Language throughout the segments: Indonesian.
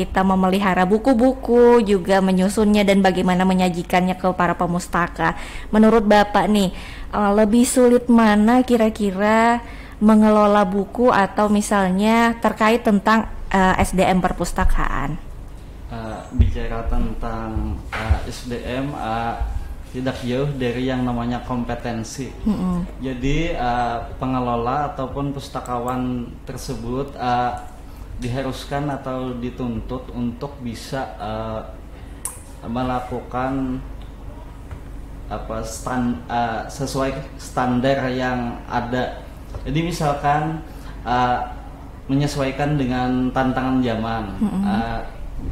kita memelihara buku-buku, juga menyusunnya dan bagaimana menyajikannya ke para pemustaka. Menurut Bapak nih, lebih sulit mana kira-kira mengelola buku atau misalnya terkait tentang SDM perpustakaan? Bicara tentang SDM, tidak jauh dari yang namanya kompetensi. Jadi pengelola ataupun pustakawan tersebut diharuskan atau dituntut untuk bisa melakukan sesuai standar yang ada. Jadi misalkan menyesuaikan dengan tantangan zaman.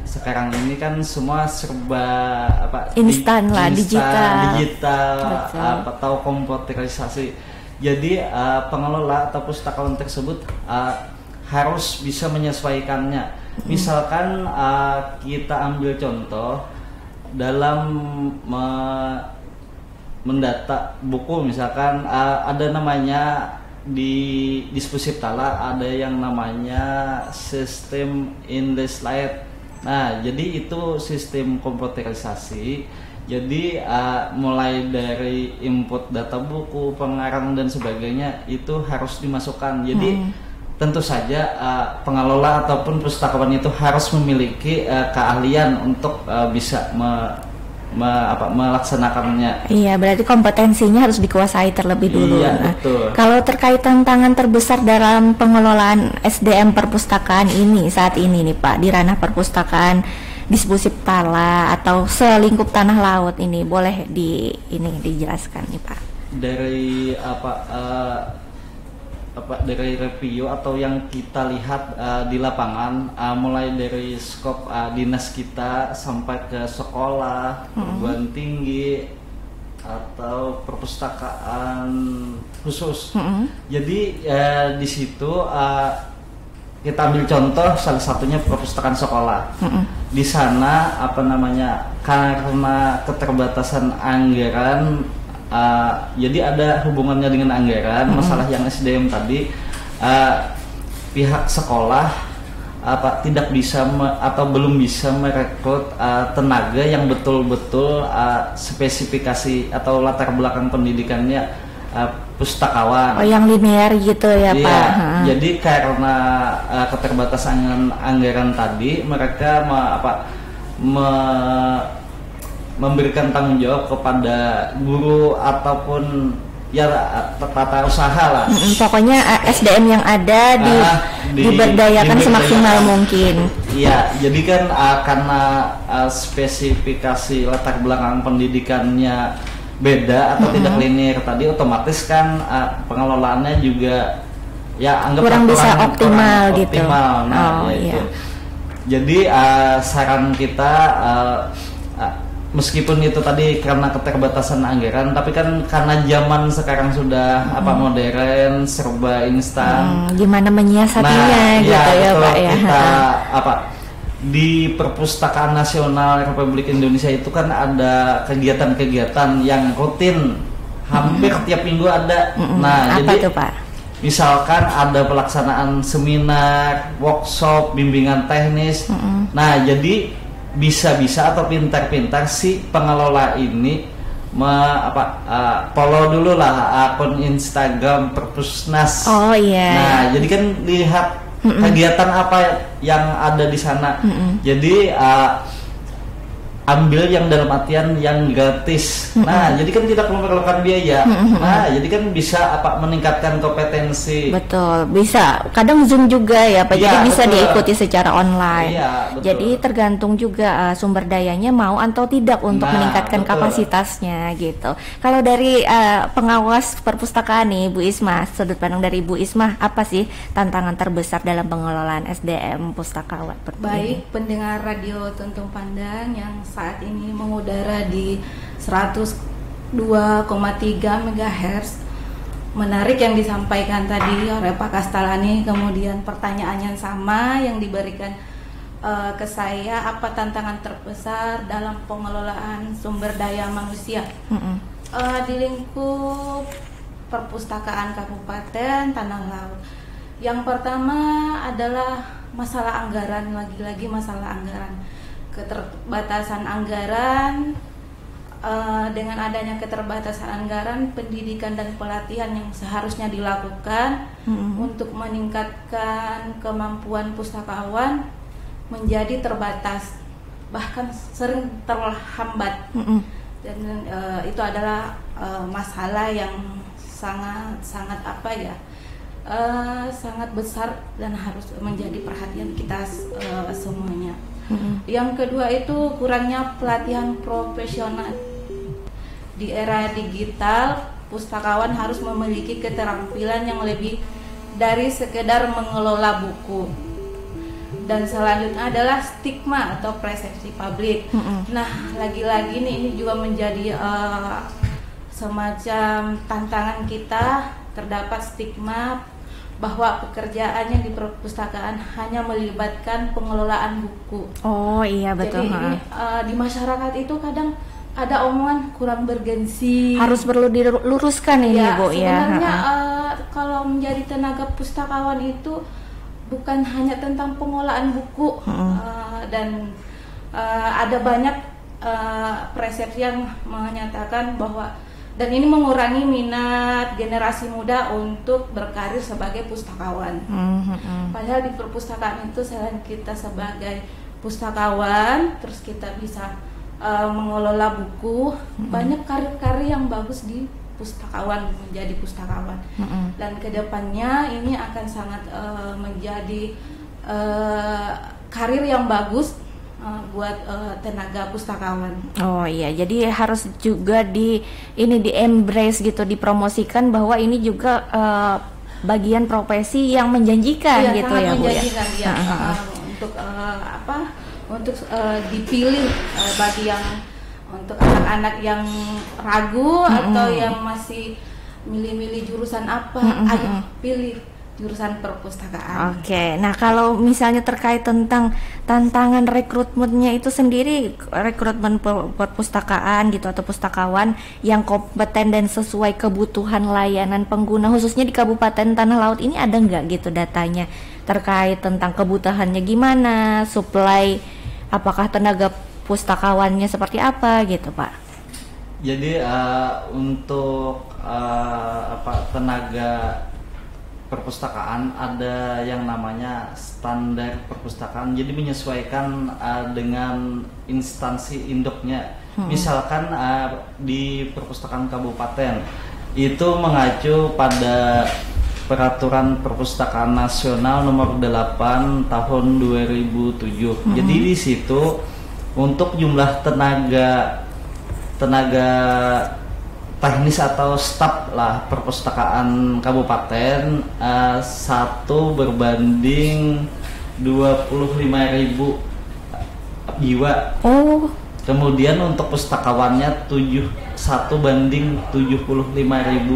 Sekarang ini kan semua serba instan lah, digital atau komputerisasi. Jadi pengelola atau pustakawan tersebut harus bisa menyesuaikannya. Misalkan kita ambil contoh dalam mendata buku, misalkan ada namanya di Dispusiptala ada yang namanya sistem Index Slide. Nah, jadi itu sistem komputerisasi. Jadi mulai dari input data buku, pengarang dan sebagainya itu harus dimasukkan. Jadi tentu saja pengelola ataupun pustakawan itu harus memiliki keahlian untuk bisa melaksanakannya. Iya, berarti kompetensinya harus dikuasai terlebih dulu. Iya, betul. Kalau terkait tantangan terbesar dalam pengelolaan SDM perpustakaan ini saat ini nih Pak, di ranah perpustakaan Dispusiptala atau selingkup tanah laut ini, boleh dijelaskan nih Pak? Dari dari review atau yang kita lihat di lapangan, mulai dari skop dinas kita sampai ke sekolah, perguruan tinggi atau perpustakaan khusus. Jadi di situ kita ambil contoh salah satunya perpustakaan sekolah. Di sana karena keterbatasan anggaran. Jadi ada hubungannya dengan anggaran, masalah yang SDM tadi, pihak sekolah tidak bisa atau belum bisa merekrut tenaga yang betul-betul spesifikasi atau latar belakang pendidikannya pustakawan. Oh, yang linear gitu ya, iya, Pak. Jadi karena keterbatasan anggaran tadi, mereka memberikan tanggung jawab kepada guru ataupun ya tata usaha lah. Pokoknya SDM yang ada diberdayakan semaksimal mungkin. Iya, jadi kan karena spesifikasi latar belakang pendidikannya beda atau tidak linear tadi, otomatis kan pengelolaannya juga ya anggap kurang bisa optimal gitu. Nah, iya. Jadi saran kita meskipun itu tadi karena keterbatasan anggaran, tapi kan karena zaman sekarang sudah modern, serba instan. Gimana menyiasatinya gitu ya Pak ya. Kita di Perpustakaan Nasional Republik Indonesia itu kan ada kegiatan-kegiatan yang rutin, hampir tiap minggu ada. Nah, apa jadi tuh Pak? Misalkan ada pelaksanaan seminar, workshop, bimbingan teknis. Nah, jadi bisa-bisa atau pintar-pintar si pengelola ini follow dulu lah akun Instagram Perpusnas. Oh iya. Nah, jadi kan lihat kegiatan apa yang ada di sana. Jadi ambil yang dalam artian yang gratis. Nah, jadi kan tidak memerlukan biaya. Nah, jadi kan bisa meningkatkan kompetensi. Betul, bisa. Kadang Zoom juga ya, Pak. Jadi bisa diikuti secara online. Jadi tergantung juga sumber dayanya mau atau tidak untuk meningkatkan kapasitasnya gitu. Kalau dari pengawas perpustakaan nih, Bu Isma, sudut pandang dari Bu Isma, apa sih tantangan terbesar dalam pengelolaan SDM pustakawan? Baik, pendengar radio Tuntung Pandang yang saat ini mengudara di 102,3 MHz. Menarik yang disampaikan tadi oleh Pak Kastalani, kemudian pertanyaan yang sama yang diberikan ke saya, apa tantangan terbesar dalam pengelolaan sumber daya manusia di lingkup perpustakaan Kabupaten Tanah Laut. Yang pertama adalah masalah anggaran, lagi-lagi masalah anggaran, keterbatasan anggaran. Dengan adanya keterbatasan anggaran, pendidikan dan pelatihan yang seharusnya dilakukan untuk meningkatkan kemampuan pustakawan menjadi terbatas, bahkan sering terhambat. Dan itu adalah masalah yang sangat apa ya, sangat besar dan harus menjadi perhatian kita semuanya. Yang kedua itu kurangnya pelatihan profesional. Di era digital, pustakawan harus memiliki keterampilan yang lebih dari sekedar mengelola buku. Dan selanjutnya adalah stigma atau persepsi publik. Nah, lagi-lagi nih, ini juga menjadi semacam tantangan kita. Terdapat stigma bahwa pekerjaannya di perpustakaan hanya melibatkan pengelolaan buku. Oh iya, betul. Jadi ini, di masyarakat itu kadang ada omongan kurang bergensi. Harus perlu diluruskan ini, ya, Bu. Sebenarnya kalau menjadi tenaga pustakawan itu bukan hanya tentang pengelolaan buku, dan ada banyak persepsi yang menyatakan bahwa, dan ini mengurangi minat generasi muda untuk berkarir sebagai pustakawan. Padahal di perpustakaan itu selain kita sebagai pustakawan, terus kita bisa mengelola buku, banyak karir-karir yang bagus di pustakawan, menjadi pustakawan. Dan kedepannya ini akan sangat menjadi karir yang bagus buat tenaga pustakawan. Oh iya, jadi harus juga di embrace gitu, dipromosikan bahwa ini juga bagian profesi yang menjanjikan, gitu ya, Bu ya. Untuk untuk dipilih bagi yang untuk anak-anak yang ragu atau yang masih milih-milih jurusan apa, ayo pilih jurusan perpustakaan. Oke, nah kalau misalnya terkait tentang tantangan rekrutmennya itu sendiri, rekrutmen perpustakaan gitu atau pustakawan yang kompeten dan sesuai kebutuhan layanan pengguna, khususnya di Kabupaten Tanah Laut ini, ada nggak gitu datanya terkait tentang kebutuhannya gimana, supply, apakah tenaga pustakawannya seperti apa gitu, Pak? Jadi untuk tenaga perpustakaan ada yang namanya standar perpustakaan, jadi menyesuaikan dengan instansi induknya. Misalkan di perpustakaan kabupaten itu mengacu pada Peraturan Perpustakaan Nasional Nomor 8 Tahun 2007. Jadi di situ untuk jumlah tenaga teknis atau staf lah perpustakaan kabupaten 1 berbanding 25.000 jiwa. Oh. Kemudian untuk pustakawannya 1 banding 75.000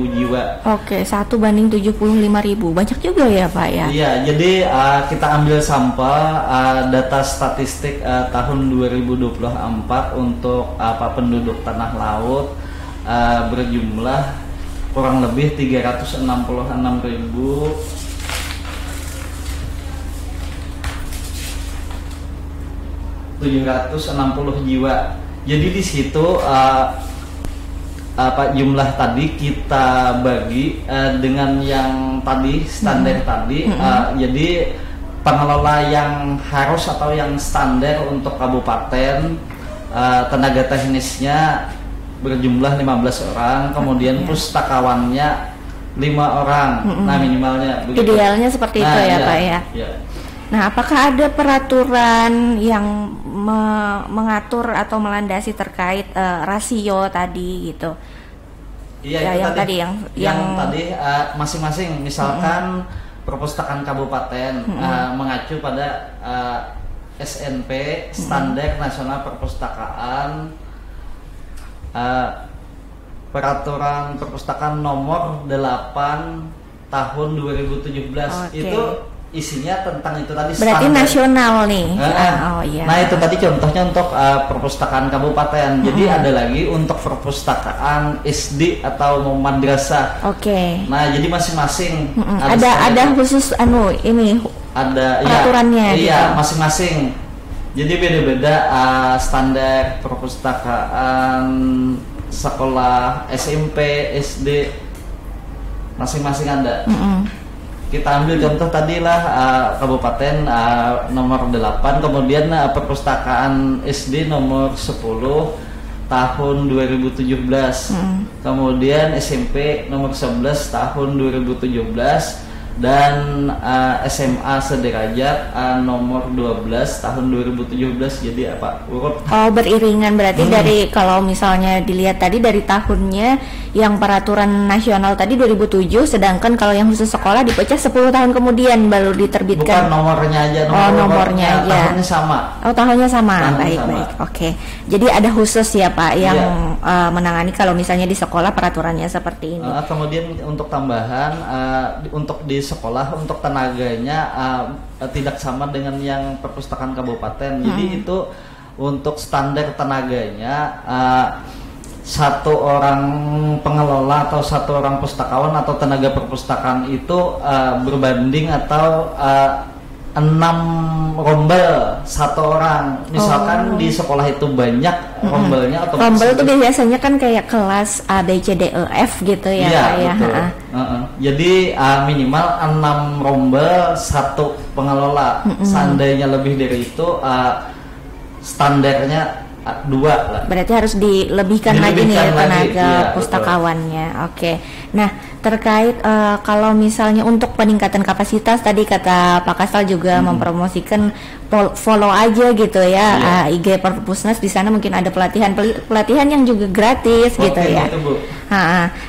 jiwa. Oke, 1 banding 75.000, banyak juga ya, Pak ya? Iya, jadi kita ambil sampel data statistik tahun 2024 untuk penduduk Tanah Laut berjumlah kurang lebih 366.760 jiwa. Jadi di situ jumlah tadi kita bagi dengan yang tadi standar tadi. Jadi pengelola yang harus atau yang standar untuk kabupaten, tenaga teknisnya berjumlah 15 orang, kemudian pustakawannya 5 orang. Nah, minimalnya begitu. Idealnya seperti itu ya, Pak ya. Nah, apakah ada peraturan yang mengatur atau melandasi terkait rasio tadi gitu? Iya, ya, yang tadi masing-masing, misalkan perpustakaan kabupaten mengacu pada SNP, Standar Nasional Perpustakaan, Peraturan Perpustakaan Nomor 8 Tahun 2017. Itu isinya tentang itu tadi. Berarti standar nasional nih. Iya. Nah, itu tadi contohnya untuk perpustakaan kabupaten. Jadi ada lagi untuk perpustakaan SD atau madrasah. Oke. Nah, jadi masing-masing ada khusus ini ada peraturannya iya masing-masing. Jadi beda-beda standar perpustakaan sekolah SMP, SD masing-masing ada. Kita ambil contoh tadi lah kabupaten nomor 8, kemudian perpustakaan SD nomor 10 tahun 2017. Kemudian SMP nomor 11 tahun 2017 dan SMA sederajat nomor 12 tahun 2017. Jadi apa urut? Oh, beriringan berarti dari kalau misalnya dilihat tadi dari tahunnya yang peraturan nasional tadi 2007, sedangkan kalau yang khusus sekolah dipecah 10 tahun kemudian baru diterbitkan. Bukan nomornya aja, nomornya aja. Tahunnya sama. Oh, tahunnya sama. Baik. Oke. Jadi ada khusus ya Pak yang menangani kalau misalnya di sekolah peraturannya seperti ini. Kemudian untuk tambahan untuk di sekolah untuk tenaganya tidak sama dengan yang perpustakaan kabupaten. Jadi itu untuk standar tenaganya satu orang pengelola atau satu orang pustakawan atau tenaga perpustakaan itu berbanding atau 6 rombel satu orang. Misalkan di sekolah itu banyak rombelnya atau rombel itu biasanya kan kayak kelas A, B, C, D, E, F gitu ya. Iya, betul. Jadi minimal 6 rombel satu pengelola. Seandainya lebih dari itu standarnya 2 lah. Berarti harus dilebihkan lagi nih tenaga pustakawannya. Oke. Nah, terkait kalau misalnya untuk peningkatan kapasitas tadi kata Pak Kastal juga mempromosikan follow aja gitu ya IG Perpusnas, di sana mungkin ada pelatihan yang juga gratis gitu ya. Gitu, Bu.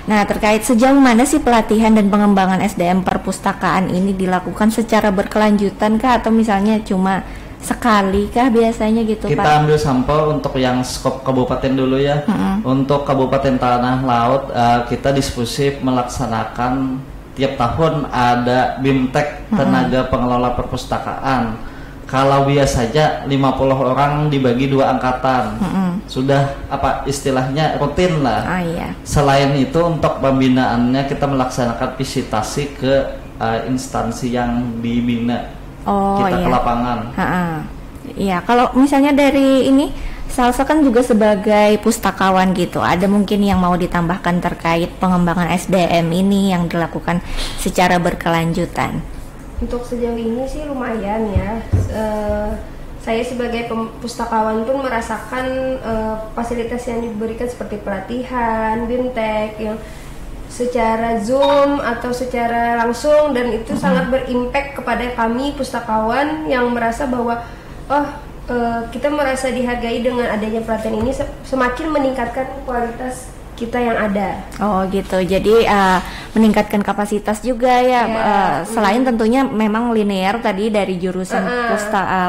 Nah, terkait sejauh mana sih pelatihan dan pengembangan SDM perpustakaan ini dilakukan secara berkelanjutan kah atau misalnya cuma sekali kah biasanya gitu Pak? Kita ambil sampel untuk yang skop kabupaten dulu ya. Untuk Kabupaten Tanah Laut kita diskusi melaksanakan tiap tahun ada BIMTEK tenaga pengelola perpustakaan. Kalau biasanya 50 orang dibagi 2 angkatan. Sudah apa istilahnya rutin lah. Selain itu untuk pembinaannya kita melaksanakan visitasi ke instansi yang dibina. Kita ke lapangan. Iya, kalau misalnya dari ini Salsa kan juga sebagai pustakawan gitu, ada mungkin yang mau ditambahkan terkait pengembangan SDM ini yang dilakukan secara berkelanjutan. Untuk sejauh ini sih lumayan ya. Saya sebagai pustakawan pun merasakan fasilitas yang diberikan seperti pelatihan, BIMTEK yang secara Zoom atau secara langsung, dan itu sangat berimpact kepada kami pustakawan yang merasa bahwa kita merasa dihargai dengan adanya pelatihan ini, semakin meningkatkan kualitas kita yang ada. Oh gitu, jadi meningkatkan kapasitas juga ya. Selain tentunya memang linear tadi dari jurusan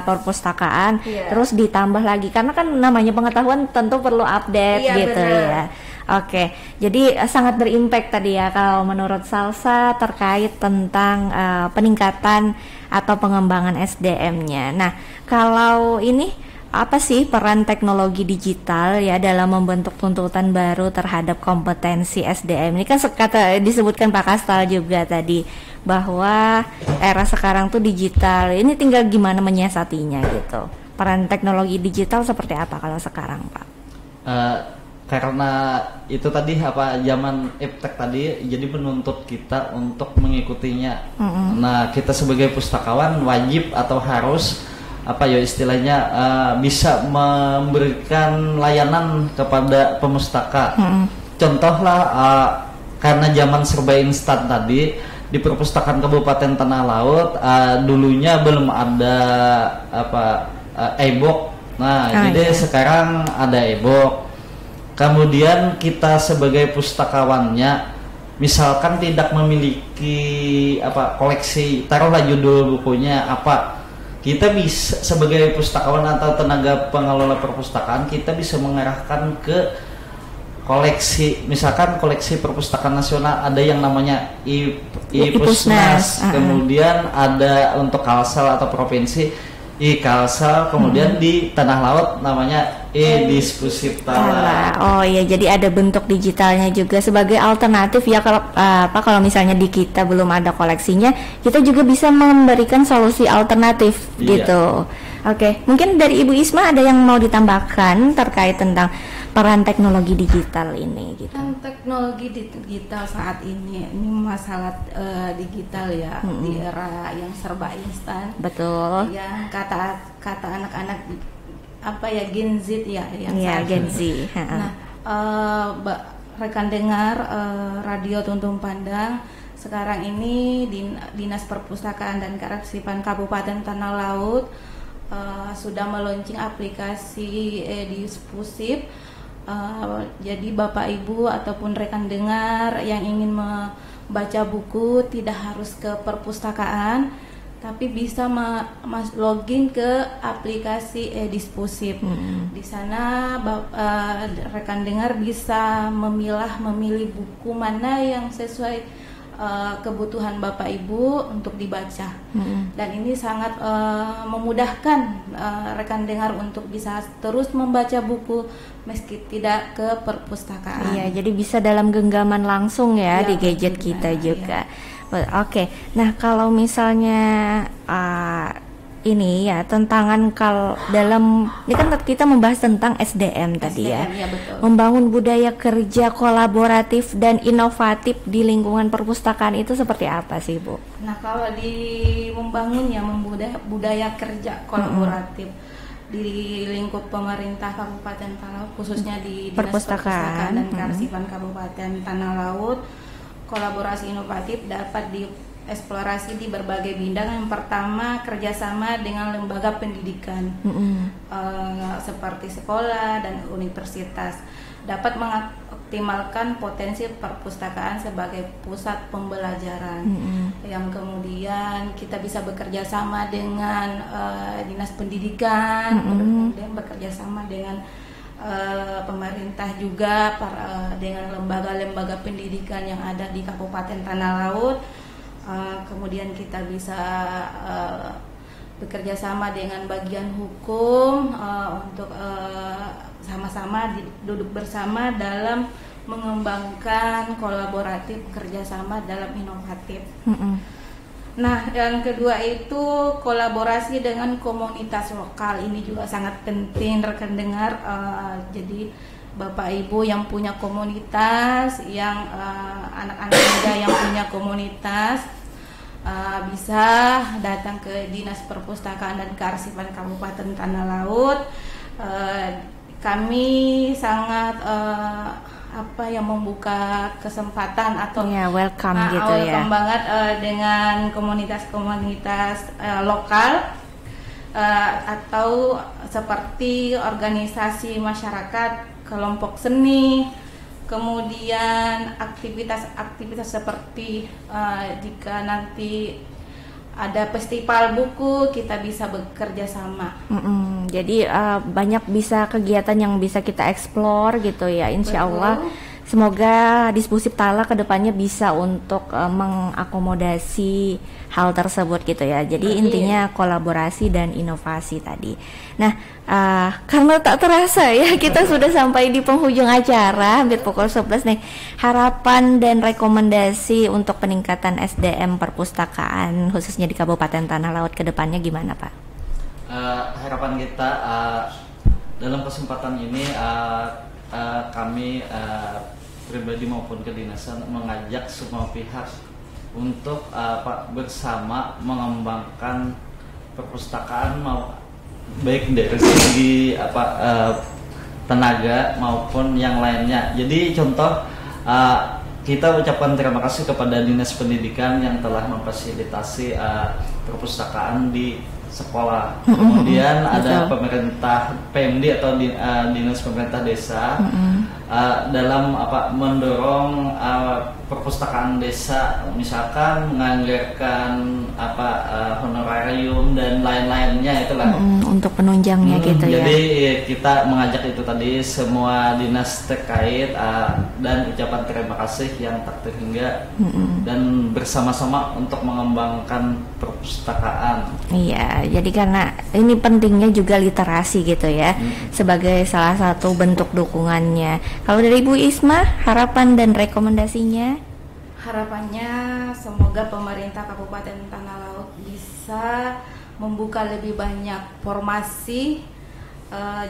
perpustakaan, terus ditambah lagi karena kan namanya pengetahuan tentu perlu update gitu ya. Oke, jadi sangat berimpact tadi ya kalau menurut Salsa terkait tentang peningkatan atau pengembangan SDM-nya. Nah, kalau ini apa sih peran teknologi digital ya dalam membentuk tuntutan baru terhadap kompetensi SDM? Ini kan disebutkan Pak Kastal juga tadi bahwa era sekarang tuh digital. Ini tinggal gimana menyiasatinya gitu. Peran teknologi digital seperti apa kalau sekarang, Pak? Karena itu tadi zaman iptek tadi, jadi menuntut kita untuk mengikutinya. Nah, kita sebagai pustakawan wajib atau harus istilahnya bisa memberikan layanan kepada pemustaka. Contohlah karena zaman serba instan tadi di perpustakaan Kabupaten Tanah Laut dulunya belum ada e-book. Nah, jadi sekarang ada e-book. Kemudian kita sebagai pustakawannya misalkan tidak memiliki koleksi, taruhlah judul bukunya kita bisa sebagai pustakawan atau tenaga pengelola perpustakaan kita bisa mengarahkan ke koleksi, misalkan koleksi perpustakaan nasional ada yang namanya IPusnas, kemudian ada untuk Kalsel atau provinsi Kalsel, kemudian di tanah laut namanya Diskusip Tala. Oh iya, jadi ada bentuk digitalnya juga sebagai alternatif ya. Kalau misalnya di kita belum ada koleksinya, kita juga bisa memberikan solusi alternatif gitu. Oke, mungkin dari Ibu Isma ada yang mau ditambahkan terkait tentang peran teknologi digital ini gitu. Teknologi digital saat ini masalah digital ya, di era yang serba instan. Betul. Yang kata anak-anak apa ya, Gen Z ya, yang Gen Z. Nah, rekan dengar Radio Tuntung Pandang, sekarang ini Dinas Perpustakaan dan Kearsipan Kabupaten Tanah Laut sudah meluncing aplikasi Diskusip. Jadi Bapak Ibu ataupun rekan dengar yang ingin membaca buku tidak harus ke perpustakaan, tapi bisa login ke aplikasi Diskusip. Di sana rekan dengar bisa memilih buku mana yang sesuai kebutuhan Bapak Ibu untuk dibaca. Dan ini sangat memudahkan rekan dengar untuk bisa terus membaca buku meski tidak ke perpustakaan. Iya, jadi bisa dalam genggaman langsung ya di gadget kita juga. Oke, nah kalau misalnya ini ya tantangan dalam ini kan kita membahas tentang SDM tadi ya, betul. Membangun budaya kerja kolaboratif dan inovatif di lingkungan perpustakaan itu seperti apa sih Bu? Nah kalau membangunnya budaya kerja kolaboratif di lingkup pemerintah Kabupaten Tanah Laut, khususnya di Dinas Perpustakaan dan Kearsipan Kabupaten Tanah Laut, kolaborasi inovatif dapat dieksplorasi di berbagai bidang. Yang pertama, kerjasama dengan lembaga pendidikan seperti sekolah dan universitas dapat mengoptimalkan potensi perpustakaan sebagai pusat pembelajaran. Yang kemudian kita bisa bekerja sama dengan dinas pendidikan, kemudian bekerja sama dengan pemerintah juga, dengan lembaga-lembaga pendidikan yang ada di Kabupaten Tanah Laut. Kemudian kita bisa bekerja sama dengan bagian hukum untuk sama-sama duduk bersama dalam mengembangkan kolaboratif kerjasama dalam inovatif. Nah, yang kedua itu kolaborasi dengan komunitas lokal. Ini juga sangat penting rekan dengar. Jadi Bapak Ibu yang punya komunitas, yang anak-anak muda yang punya komunitas, bisa datang ke Dinas Perpustakaan dan Kearsipan Kabupaten Tanah Laut. Kami sangat membuka kesempatan atau welcome gitu welcome banget dengan komunitas-komunitas lokal atau seperti organisasi masyarakat, kelompok seni, kemudian aktivitas-aktivitas seperti jika nanti ada festival buku, kita bisa bekerja sama. Jadi banyak bisa kegiatan yang bisa kita explore gitu ya, insya Allah. Semoga Diskusip Tala kedepannya bisa untuk mengakomodasi hal tersebut gitu ya. Jadi intinya kolaborasi dan inovasi tadi. Nah, karena tak terasa ya kita sudah sampai di penghujung acara, hampir pukul 11 nih. Harapan dan rekomendasi untuk peningkatan SDM perpustakaan khususnya di Kabupaten Tanah Laut kedepannya gimana Pak? Harapan kita dalam kesempatan ini kami pribadi maupun kedinasan mengajak semua pihak untuk bersama mengembangkan perpustakaan baik dari segi tenaga maupun yang lainnya. Jadi contoh kita ucapkan terima kasih kepada Dinas Pendidikan yang telah memfasilitasi perpustakaan di sekolah. Kemudian ada pemerintah PMD atau Dinas Pemerintah Desa dalam mendorong perpustakaan desa, misalkan menganggarkan honorarium dan lain-lainnya itulah untuk penunjangnya gitu ya. Jadi kita mengajak itu tadi semua dinas terkait dan ucapan terima kasih yang tak terhingga dan bersama-sama untuk mengembangkan perpustakaan. Iya, jadi karena ini pentingnya juga literasi gitu ya sebagai salah satu bentuk dukungannya. Kalau dari Ibu Isma, harapan dan rekomendasinya? Harapannya semoga pemerintah Kabupaten Tanah Laut bisa membuka lebih banyak formasi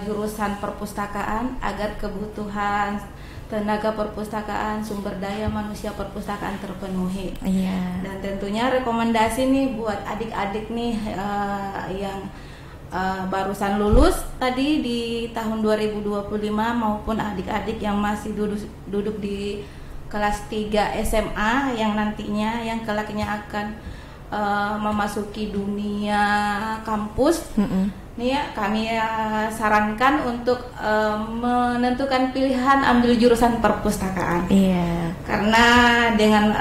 jurusan perpustakaan agar kebutuhan tenaga perpustakaan, sumber daya manusia perpustakaan terpenuhi. Iya. Dan tentunya rekomendasi nih buat adik-adik nih yang barusan lulus tadi di tahun 2025 maupun adik-adik yang masih duduk di kelas 3 SMA yang nantinya yang kelaknya akan memasuki dunia kampus. Nih ya, kami sarankan untuk menentukan pilihan ambil jurusan perpustakaan. Iya. Karena dengan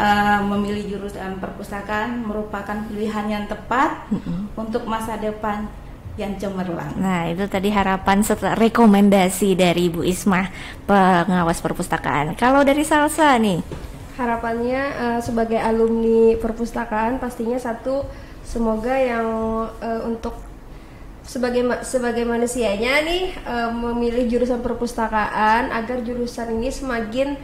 memilih jurusan perpustakaan merupakan pilihan yang tepat untuk masa depan yang cemerlang. Nah, itu tadi harapan serta rekomendasi dari Ibu Ismah, pengawas perpustakaan. Kalau dari Salsa nih, harapannya sebagai alumni perpustakaan pastinya satu, semoga yang untuk sebagai manusianya nih memilih jurusan perpustakaan agar jurusan ini semakin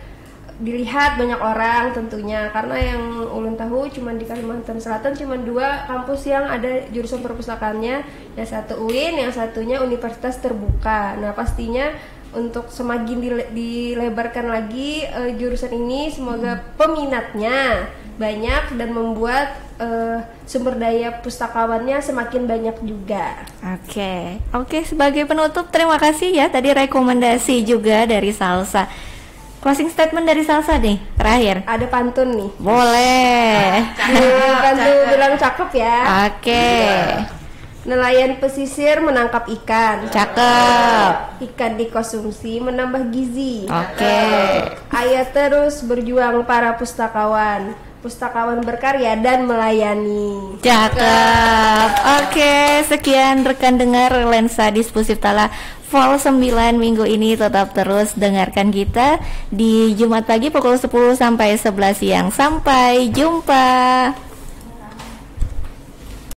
dilihat banyak orang tentunya, karena yang ulun tahu cuma di Kalimantan Selatan cuma 2 kampus yang ada jurusan perpustakaannya, yang satu UIN, yang satunya Universitas Terbuka. Nah pastinya untuk semakin dilebarkan lagi jurusan ini, semoga peminatnya banyak dan membuat sumber daya pustakawannya semakin banyak juga. Oke, sebagai penutup terima kasih ya tadi rekomendasi juga dari Salsa. Closing statement dari Salsa nih, terakhir. Ada pantun nih. Boleh. Pantun bilang cakep ya. Oke. Nelayan pesisir menangkap ikan. Cakep. Ikan dikonsumsi menambah gizi. Oke. Ayo terus berjuang para pustakawan. Pustakawan berkarya dan melayani. Cakep. Oke, sekian rekan dengar Lensa Dispusif Tala Vol 9 minggu ini. Tetap terus dengarkan kita di Jumat pagi pukul 10 sampai 11 siang. Sampai jumpa.